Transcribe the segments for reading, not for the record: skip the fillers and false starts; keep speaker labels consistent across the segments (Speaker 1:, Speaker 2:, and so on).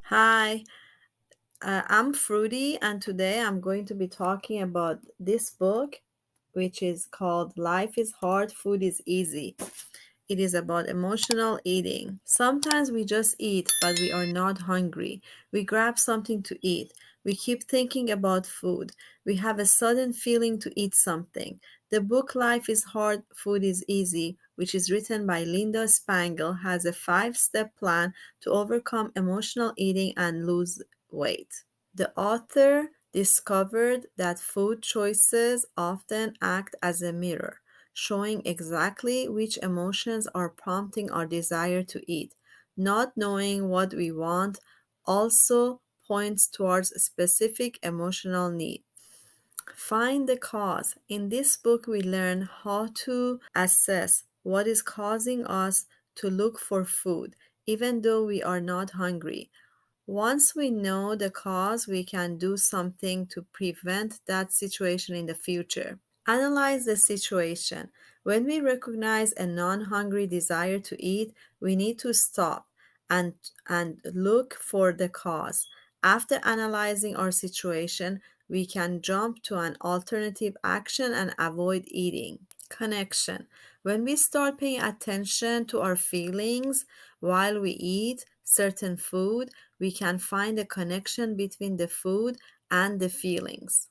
Speaker 1: Hi, I'm Fruity, and today I'm going to be talking about this book, which is called Life is Hard, Food is Easy. It is about emotional eating. Sometimes we just eat, but we are not hungry. We grab something to eat. We keep thinking about food. We have a sudden feeling to eat something. The book Life is Hard, Food is Easy, which is written by Linda Spangle, has a 5 step plan to overcome emotional eating and lose weight. The author discovered that food choices often act as a mirror, showing exactly which emotions are prompting our desire to eat. Not knowing what we want also points towards a specific emotional need. Find the cause. In this book, we learn how to assess what is causing us to look for food, even though we are not hungry. Once we know the cause, we can do something to prevent that situation in the future. Analyze the situation. When we recognize a non hungry desire to eat, we need to stop and, and look for the cause. After analyzing our situation, we can jump to an alternative action and avoid eating. Connection. When we start paying attention to our feelings while we eat certain food, we can find a connection between the food and the feelings.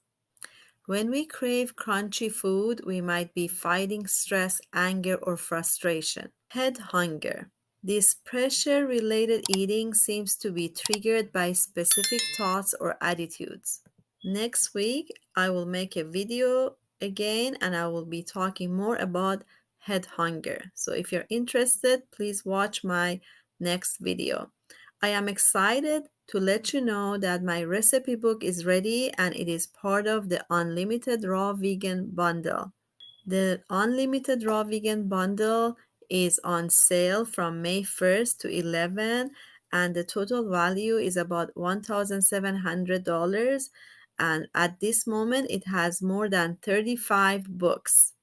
Speaker 1: When we crave crunchy food, we might be fighting stress, anger, or frustration. Head hunger. This pressure related eating seems to be triggered by specific thoughts or attitudes. Next week, I will make a video again and I will be talking more about head hunger. So if you're interested, please watch my next video. I am excited to let you know that my recipe book is ready and it is part of the Unlimited Raw Vegan Bundle. The Unlimited Raw Vegan Bundle is on sale from May 1st to 11 and the total value is about $1,700, and at this moment it has more than 35 books.